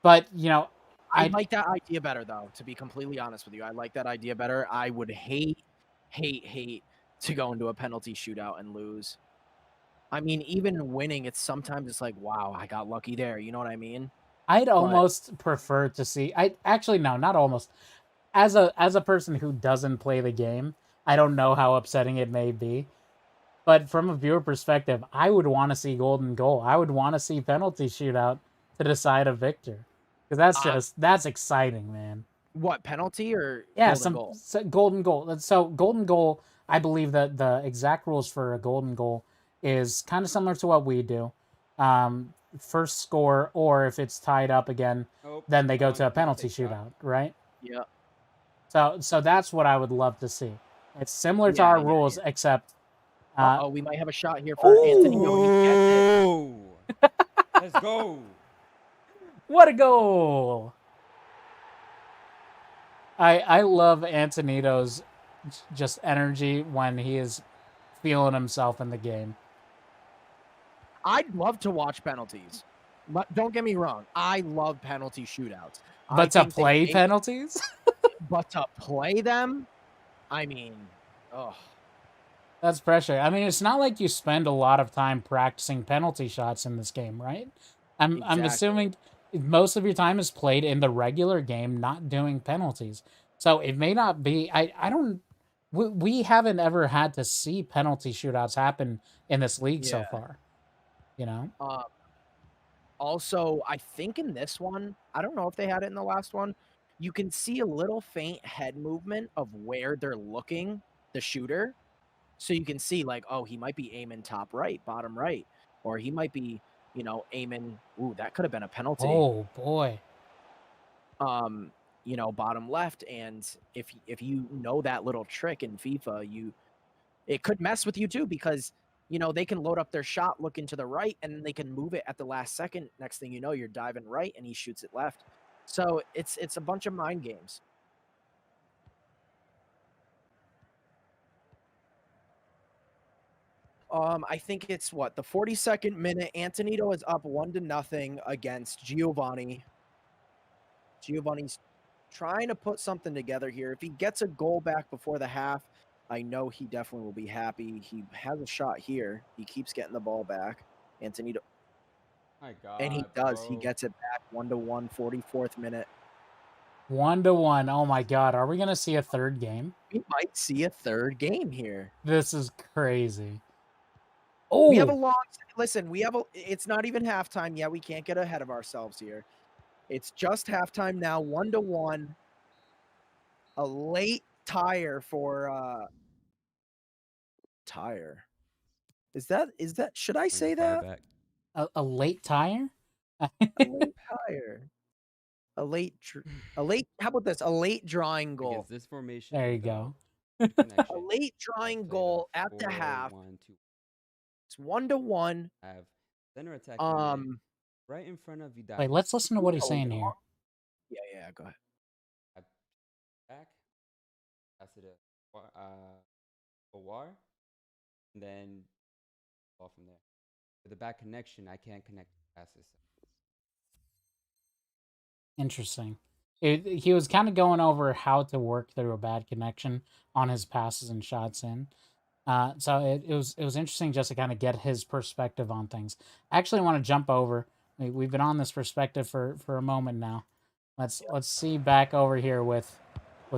But you know, I like that idea better, though. To be completely honest with you, I like that idea better. I would hate to go into a penalty shootout and lose. I mean, even winning, it's like, wow, I got lucky there. You know what I mean? I'd almost prefer to see. I actually no, not almost. As a person who doesn't play the game, I don't know how upsetting it may be. But from a viewer perspective, I would want to see golden goal. I would want to see penalty shootout to decide a victor, because that's exciting, man. What, penalty or Yeah, golden goal? golden goal. So golden goal, I believe that the exact rules for a golden goal is kind of similar to what we do. First score, or if it's tied up again, then they go to a penalty shootout, right? Yeah. So that's what I would love to see. It's similar to our rules, except. Oh, we might have a shot here for Anthony. Oh, let's go! What a goal! I love Antonito's just energy when he is feeling himself in the game. I'd love to watch penalties. Don't get me wrong. I love penalty shootouts. But to play penalties? But to play them? I mean, oh. That's pressure. I mean, it's not like you spend a lot of time practicing penalty shots in this game, right? I'm assuming most of your time is played in the regular game, not doing penalties. So it may not be. I don't. We haven't ever had to see penalty shootouts happen in this league so far. You know. Also, I think in this one, I don't know if they had it in the last one. You can see a little faint head movement of where they're looking, the shooter. So you can see, like, oh, he might be aiming top right, bottom right, or he might be, aiming. Ooh, that could have been a penalty. Oh boy. Bottom left, and if you know that little trick in FIFA, it could mess with you too, because they can load up their shot looking to the right, and then they can move it at the last second. Next thing you know, you're diving right, and he shoots it left. So it's a bunch of mind games. I think it's the 42nd minute. Antonito is up 1-0 against Giovanni. Giovanni's trying to put something together here. If he gets a goal back before the half, I know he definitely will be happy. He has a shot here. He keeps getting the ball back. Antonito. My God. And he does. Bro. He gets it back 1-1, 44th minute. 1-1. Oh my God. Are we gonna see a third game? We might see a third game here. This is crazy. Oh, we have a long. Listen, it's not even halftime yet. We can't get ahead of ourselves here. It's just halftime now. 1-1. A late tire for tire. Is that? Should I say that? A late tire? A late tire. A late. How about this? A late drawing goal. Against this formation. There you go. A late drawing goal at the half. It's 1-1. Have center attack. Right in front of Vidal. Wait, let's listen to what he's saying here. Yeah. Go ahead. Back. That's it. Awar. and then ball from there. With a bad connection, I can't connect passes. Interesting. He was kind of going over how to work through a bad connection on his passes and shots in. So it was interesting just to kind of get his perspective on things. I actually want to jump over. We've been on this perspective for a moment now. Let's see back over here with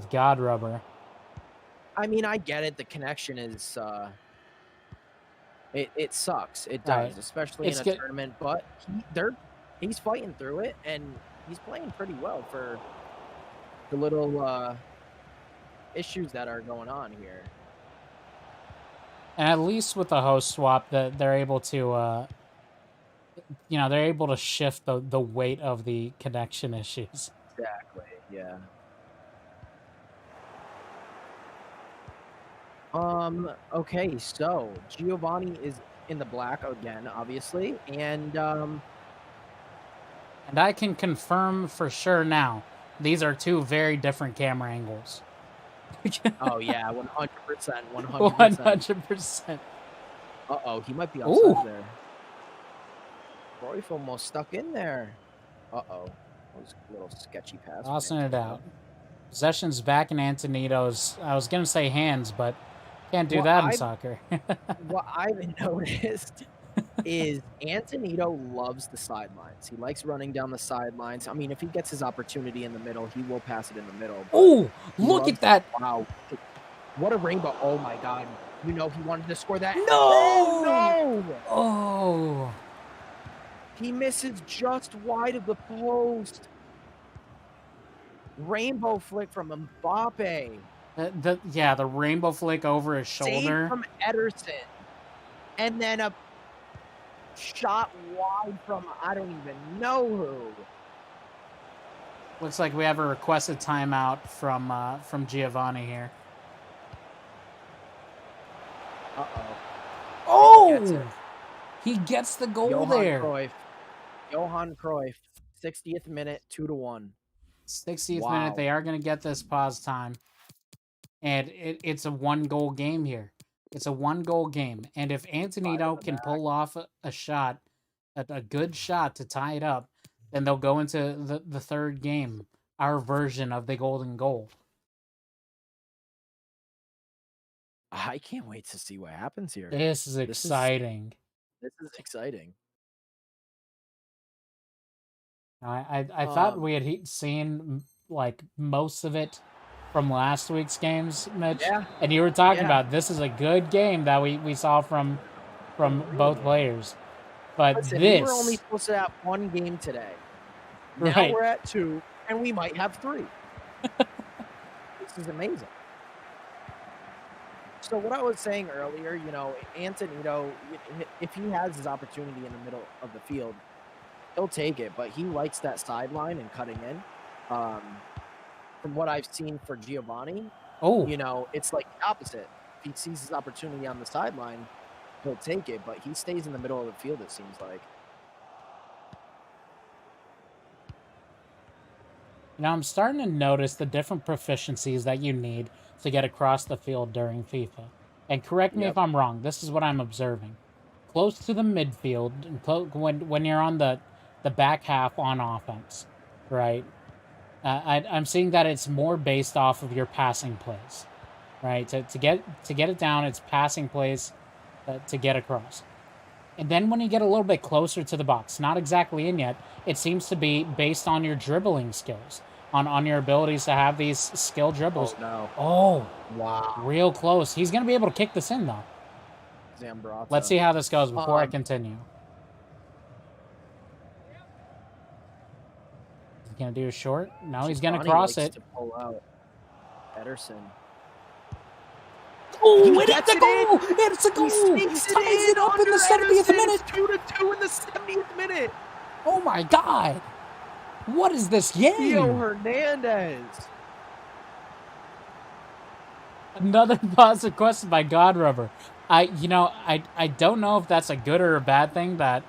God Rubber. I mean, I get it. The connection is it sucks. It does, Right. especially in a tournament. But he's fighting through it, and he's playing pretty well for the little issues that are going on here. And at least with the host swap, that they're able to, they're able to shift the weight of the connection issues. Exactly. Yeah. Okay, so Giovanni is in the black again, obviously, and I can confirm for sure now, these are two very different camera angles. oh yeah, 100%, 100%. Uh-oh, he might be outside there. Cruyff almost stuck in there. Uh-oh. That was a little sketchy pass. Tossing it out. Possession's back in Antonito's. I was going to say hands, but can't do that in soccer. What I've noticed is Antonito loves the sidelines. He likes running down the sidelines. I mean, if he gets his opportunity in the middle, he will pass it in the middle. Oh, look at that. Wow. What a rainbow. Oh, my God. You know he wanted to score that. No! No! Oh. He misses just wide of the post. Rainbow flick from Mbappe. The rainbow flick over his shoulder. Save from Ederson. And then a shot wide from I don't even know who. Looks like we have a requested timeout from Giovanni here. Uh-oh. Oh! He gets the goal Johan there. Cruyff. Johan Cruyff. 60th minute, 2-1. 60th minute, they are going to get this pause time. And it's a one-goal game here. It's a one-goal game. And if Antonito can pull off a shot, a good shot to tie it up, then they'll go into the third game, our version of the golden goal. I can't wait to see what happens here. This is exciting. This is exciting. I thought we had seen like most of it from last week's games, Mitch. Yeah. And you were talking about this is a good game that we saw from both players. But listen, this... we were only supposed to have one game today. Now we're at 2, and we might have 3. This is amazing. So what I was saying earlier, you know, Antonito, if he has his opportunity in the middle of the field, he'll take it. But he likes that sideline and cutting in. From what I've seen for Giovanni, you know, it's like the opposite. If he sees his opportunity on the sideline, he'll take it. But he stays in the middle of the field, it seems like. Now I'm starting to notice the different proficiencies that you need to get across the field during FIFA. And correct me if I'm wrong, this is what I'm observing. Close to the midfield, when you're on the back half on offense, right? I'm seeing that it's more based off of your passing plays, right? To get it down, it's passing plays to get across. And then when you get a little bit closer to the box, not exactly in yet, it seems to be based on your dribbling skills, on your abilities to have these skill dribbles. Oh, no. Oh, wow. Real close. He's going to be able to kick this in, though. Zambrata. Let's see how this goes before I continue. He's going to do a short. No, he's going to cross it. To pull out. Ederson. Oh, it's a goal! It's a goal! Ties it up in the 70th minute. 2-2 in the 70th minute. Oh my God! What is this game? Theo Hernandez. Another positive question by Godrubber. I don't know if that's a good or a bad thing that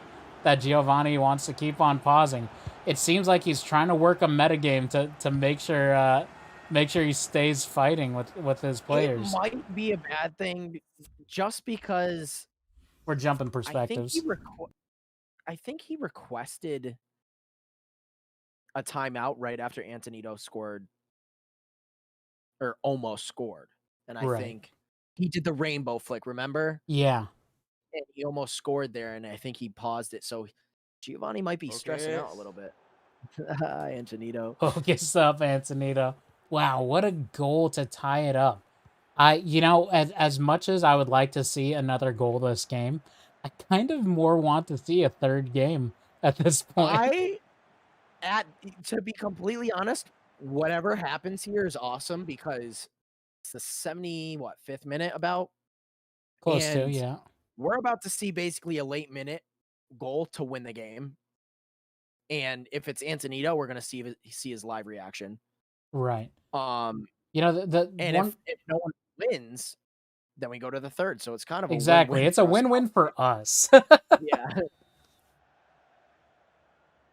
Giovanni wants to keep on pausing. It seems like he's trying to work a metagame to make sure he stays fighting with his players. It might be a bad thing just because We're jumping I think perspectives. I think he requested a timeout right after Antonito scored or almost scored. And I Right. think he did the rainbow flick, remember? Yeah. And he almost scored there, and I think he paused it. So Giovanni might be stressing out a little bit. Antonito. Focus up, Antonito. Wow, what a goal to tie it up. As much as I would like to see another goalless game, I kind of more want to see a third game at this point. To be completely honest, whatever happens here is awesome because it's the 5th minute about. Close to, And yeah. we're about to see basically a late minute goal to win the game. And if it's Antonito, we're gonna see his live reaction. Right. And One if no one wins, then we go to the third. So it's kind of a exactly. win-win. It's a for us. win-win for us. Yeah.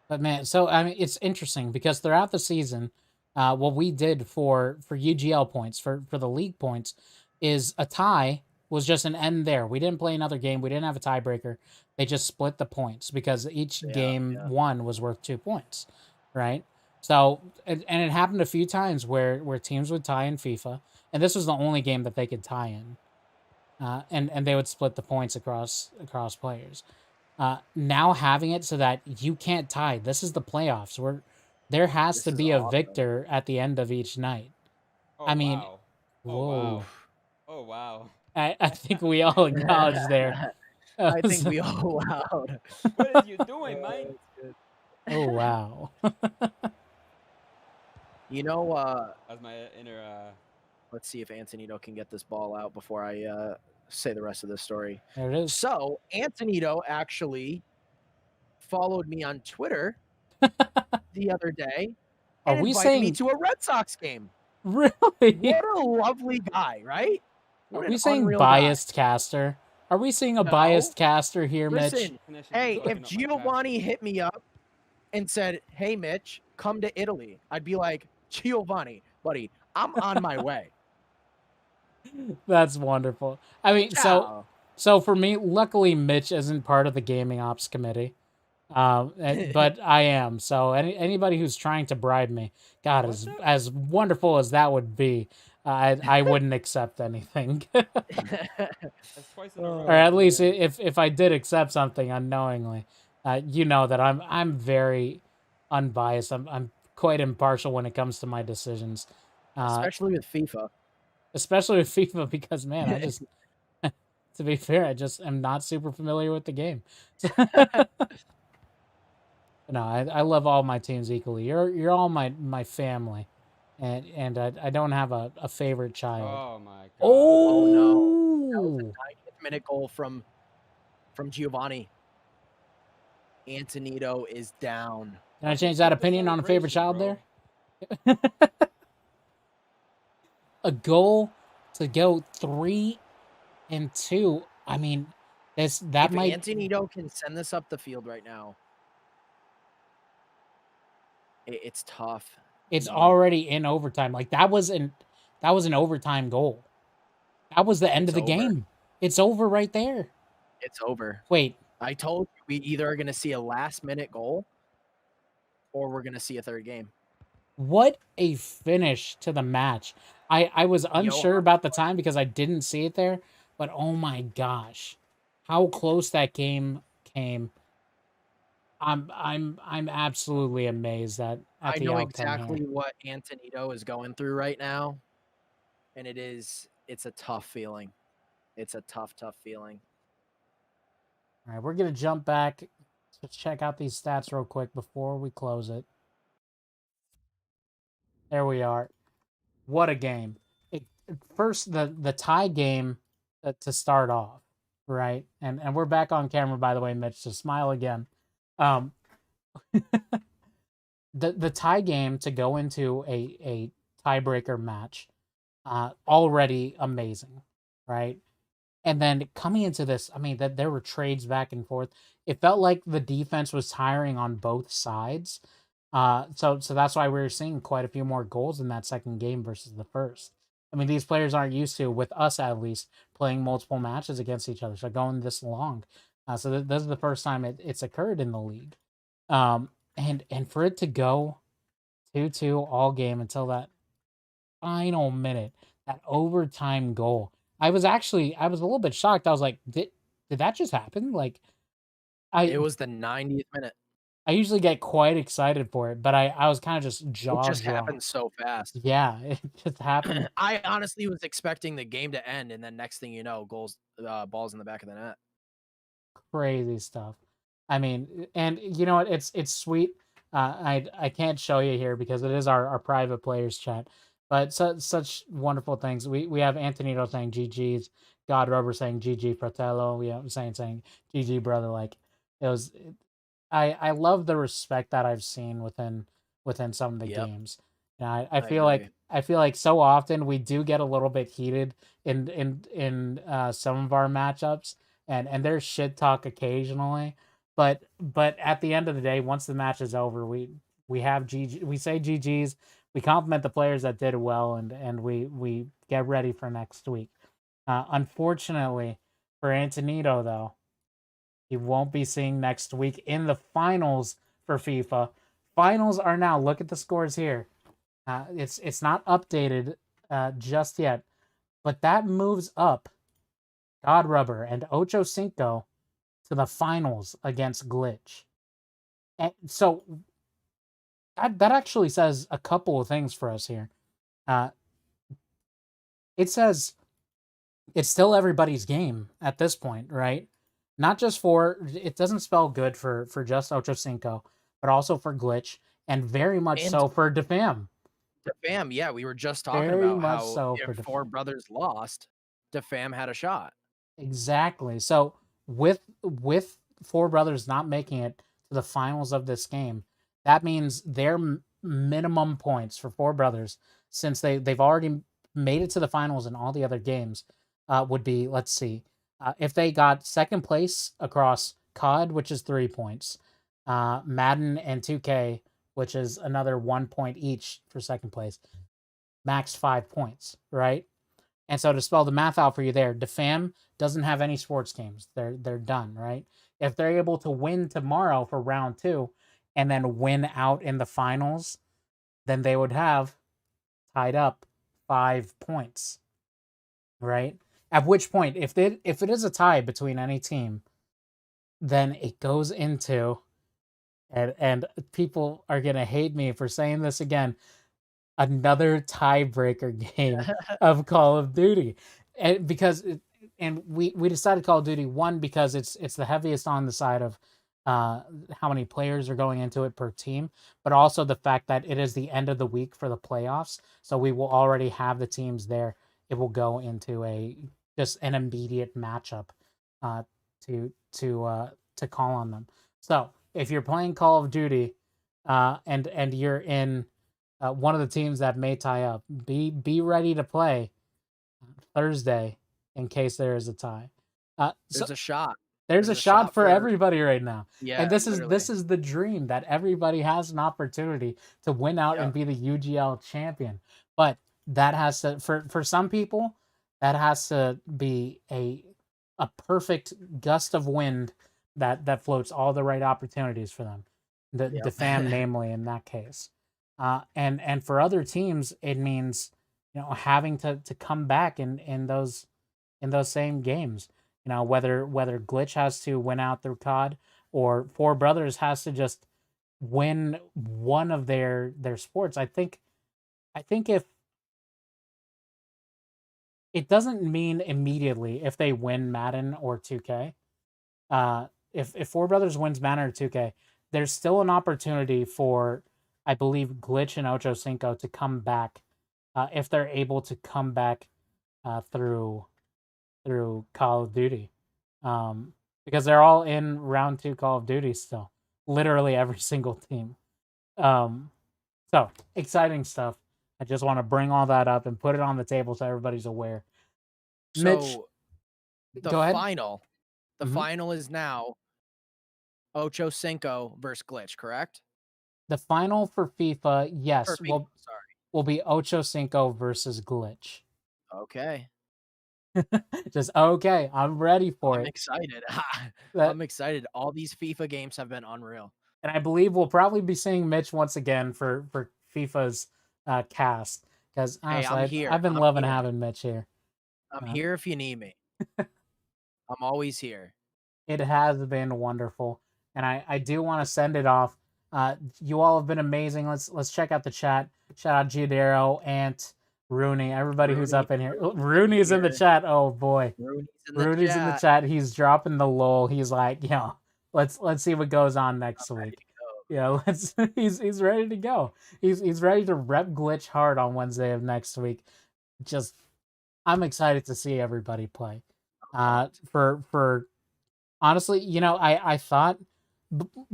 But man, so I mean, it's interesting because throughout the season, what we did for UGL points for the league points is a tie was just an end there. We didn't play another game. We didn't have a tiebreaker. They just split the points because each game won was worth 2 points, right? So and it happened a few times where teams would tie in FIFA, and this was the only game that they could tie in, and they would split the points across players. Now having it so that you can't tie. This is the playoffs. There has to be a victor at the end of each night. Oh, I mean, wow. whoa. Oh, wow. Oh, wow. I think we all acknowledge there. I think we all wowed. What is you doing, Mike? Oh, wow. That's my inner. Let's see if Antonito can get this ball out before I say the rest of the story. There it is. So Antonito actually followed me on Twitter the other day and invited me to a Red Sox game. Really? What a lovely guy, right? Are we saying biased caster? Are we seeing a biased caster here, Mitch? Hey, if Giovanni hit me up and said, "Hey, Mitch, come to Italy," I'd be like, "Giovanni, buddy, I'm on my way." That's wonderful. I mean, so for me, luckily Mitch isn't part of the gaming ops committee, but I am. So anybody who's trying to bribe me, God, as wonderful as that would be, I wouldn't accept anything. Or at least if I did accept something unknowingly, you know that I'm very unbiased. I'm quite impartial when it comes to my decisions, especially with FIFA. Especially with FIFA, because man, I just, to be fair, I just am not super familiar with the game. No, I love all my teams equally. You're all my family, and I don't have a favorite child. Oh my god! Oh no! That was a 90th minute goal from Giovanni. Antonito is down. Can I change that opinion on a favorite child there? A goal to go 3-2. I mean, if Antonito can send this up the field right now, it's tough. It's already in overtime. Like that was an overtime goal. That was the end of the game. It's over right there. It's over. Wait. I told you we either are going to see a last-minute goal or we're going to see a third game. What a finish to the match. I was unsure about the time because I didn't see it there, but oh my gosh. How close that game came. I'm absolutely amazed at the outcome. I know exactly what Antonito is going through right now, and it's a tough feeling. It's a tough feeling. All right, we're going to jump back to check out these stats real quick before we close it. There we are. What a game. First, the tie game to start off, right? And we're back on camera, by the way, Mitch, so smile again. The tie game to go into a tiebreaker match, already amazing, right? And then coming into this, I mean, that there were trades back and forth. It felt like the defense was tiring on both sides. So that's why we were seeing quite a few more goals in that second game versus the first. I mean, these players aren't used to, with us at least, playing multiple matches against each other. So going this long, so this is the first time it's occurred in the league, and for it to go 2-2 all game until that final minute, that overtime goal. I was a little bit shocked. I was like, did that just happen? Like It I was the 90th minute. I usually get quite excited for it, but I was kind of just It jaw just happened dropped. so fast. Yeah, it just happened. I honestly was expecting the game to end, and then next thing you know, balls in the back of the net. Crazy stuff. I mean, and you know what? It's sweet. I can't show you here because it is our private players chat, but such wonderful things. We have Antonito saying GG's, God Rubber saying GG Fratello. We have saying GG brother. Like it was. I love the respect that I've seen within some of the Yep, games. You know, I I feel agree. like so often we do get a little bit heated in some of our matchups, and there's shit talk occasionally, but at the end of the day, once the match is over, we have GG, we say GGs, we compliment the players that did well, and we get ready for next week. Unfortunately for Antonito though, he won't be seeing next week in the finals for FIFA. Finals are now. Look at the scores here. It's not updated just yet, but that moves up God Rubber and Ochocinco to the finals against Glitch. And so that actually says a couple of things for us here. Uh, it says it's still everybody's game at this point, right? Not just for, it doesn't spell good for just Ochocinco, but also for Glitch, and very much And so for Defam. DeFam, yeah, we were just talking Very about much how so if for Defam. four brothers lost, DeFam had a shot. Exactly. So with Four Brothers not making it to the finals of this game, that means their minimum points for Four Brothers, since they've already made it to the finals in all the other games, would be, let's see, if they got second place across COD, which is 3 points, Madden and 2K, which is another 1 point each for second place, max 5 points, right? And so to spell the math out for you there, DeFam doesn't have any sports games. They're done, right? If they're able to win tomorrow for round 2 and then win out in the finals, then they would have tied up 5 points, right? At which point, if it is a tie between any team, then it goes into, and people are gonna hate me for saying this again, another tiebreaker game of Call of Duty, and we decided Call of Duty one because it's the heaviest on the side of how many players are going into it per team, but also the fact that it is the end of the week for the playoffs, so we will already have the teams there. It will go into a just an immediate matchup uh, to call on them. So if you're playing Call of Duty and you're in one of the teams that may tie up, be ready to play Thursday in case there is a tie. So There's a shot. there's a There's a shot shot for for everybody right now, and yeah, this literally. is the dream that everybody has an opportunity to win out and Yep. be the UGL champion. But that has to, for some people, that has to be a perfect gust of wind that floats all the right opportunities for them. The fam, Yep. namely, in that case. And for other teams, it means, having to come back in those same games. Whether Glitch has to win out through COD, or Four Brothers has to just win one of their sports. I think if it doesn't mean immediately if they win Madden or 2K. If Four Brothers wins Madden or 2K, there's still an opportunity for, I believe, Glitch and Ocho Cinco to come back, if they're able to come back through Call of Duty, because they're all in round 2 Call of Duty still, literally every single team. Um, so exciting stuff. I just want to bring all that up and put it on the table so everybody's aware. Mitch, So the go ahead. final, the Mhm. final is now Ochocinco versus Glitch, correct? The final for FIFA, For yes, FIFA, sorry. will be Ocho Cinco versus Glitch. Okay. Just okay. I'm ready for I'm it. excited. That, I'm excited. All these FIFA games have been unreal. and I believe we'll probably be seeing Mitch once again for FIFA's cast because Hey, honestly, I'm I've, here. I've been I'm loving here. having Mitch here. I'm Uh, here if you need me. I'm always here. It has been wonderful, and I do want to send it off. You all have been amazing. Let's check out the chat. Shout out Giudero, Ant, Rooney, everybody who's Rooney, up in here. Rooney's Rooney's in the here. chat. Oh boy, Rooney's in the Rooney's in the chat. chat. He's dropping the lol. He's like, yeah, let's see what goes on next I'm ready week. to go. Yeah, let's. He's ready to go. He's ready to rep glitch hard on Wednesday of next week. Just I'm excited to see everybody play. For honestly, I thought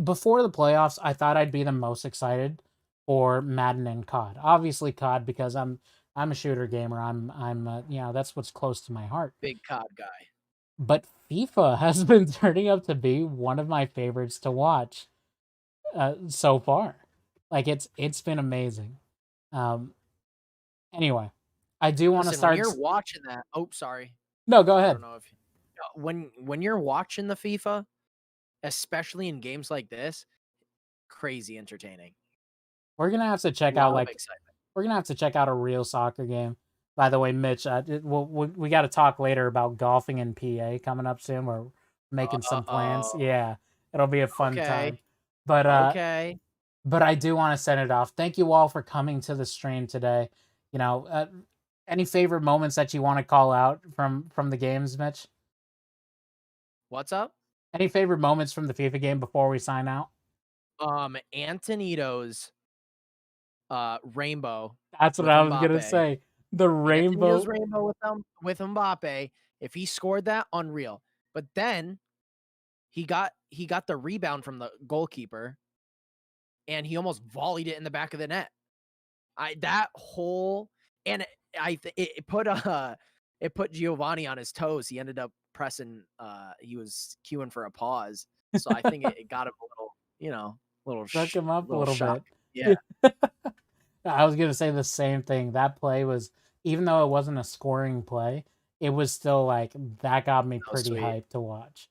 before the playoffs, I thought I'd be the most excited for Madden and COD. Obviously COD because I'm a shooter gamer. I'm that's what's close to my heart. Big COD guy. But FIFA has been turning up to be one of my favorites to watch so far. Like it's been amazing. Um, anyway, I do want to Listen, when start. you're watching that, oh, sorry. No, go I ahead. don't know if when you're watching the FIFA, especially in games like this, crazy entertaining. We're gonna have to A check out lot of like excitement. we're gonna have to check out a real soccer game. By the way, Mitch, we got to talk later about golfing in PA coming up soon. We're making some plans. Uh-oh. Yeah, it'll be a fun Okay. time. But Okay. but I do want to send it off. Thank you all for coming to the stream today. Any favorite moments that you want to call out from the games, Mitch? What's up? Any favorite moments from the FIFA game before we sign out? Antonito's rainbow That's what with I was gonna Mbappe. say. The Antonito's rainbow. rainbow with Mbappe. If he scored that, unreal. But then he got the rebound from the goalkeeper, and he almost volleyed it in the back of the net. That whole and it put Giovanni on his toes. He ended up pressing. He was queuing for a pause, so I think it got him a little Suck him up a little little shock. bit. Yeah. I was gonna say the same thing. That play was, even though it wasn't a scoring play, it was still like that got me So pretty sweet. hyped to watch.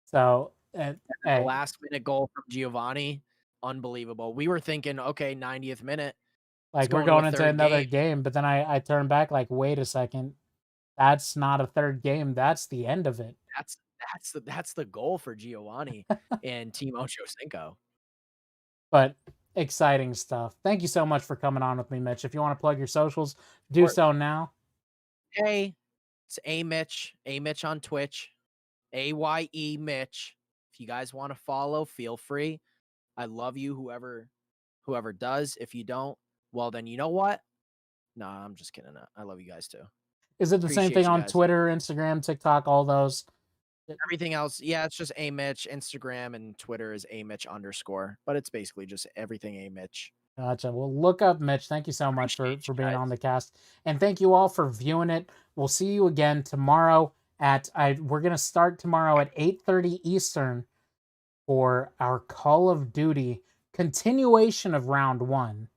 So, The hey, last minute goal from Giovanni, unbelievable. We were thinking, okay, 90th minute, it's like we're going to a going into third another game. game, but then I turned back like, wait a second, that's not a third game. That's the end of it. That's the goal for Giovanni and Team Ochocinco. But exciting stuff. Thank you so much for coming on with me, Mitch. If you want to plug your socials, do course. so now. Hey, it's A Mitch on Twitch, AYE Mitch. If you guys want to follow, feel free. I love you, whoever does. If you don't, well then you know what? No, I'm just kidding. I love you guys too. Is it the same Appreciate thing you on guys. Twitter, Instagram, TikTok, all those? Everything else, yeah, it's just A Mitch. Instagram and Twitter is A Mitch _, but it's basically just everything A Mitch. Gotcha. Well, look up Mitch. Thank you so much for Appreciate you being on guys. the cast, and thank you all for viewing it. We'll see you again tomorrow we're gonna start tomorrow at 8:30 Eastern for our Call of Duty continuation of round one.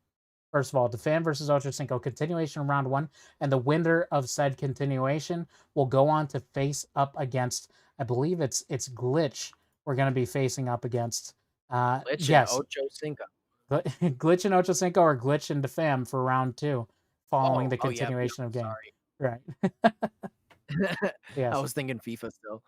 First of all, Defan versus Ochocinco continuation of round one, and the winner of said continuation will go on to face up against, I believe it's Glitch. We're gonna be facing up against. Glitch Yes, and Ochocinco. Glitch and Ochocinco or Glitch and Defam for round two, following the Yeah, continuation of game. sorry. Right. Yes. I was thinking FIFA still.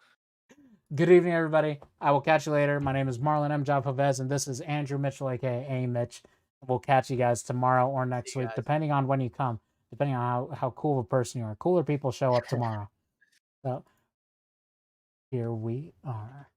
Good evening, everybody. I will catch you later. My name is Marlon M. Job Javez, and this is Andrew Mitchell, aka Mitch. We'll catch you guys tomorrow or next week, depending on when you come, depending on how cool of a person you are. Cooler people show up tomorrow. So here we are.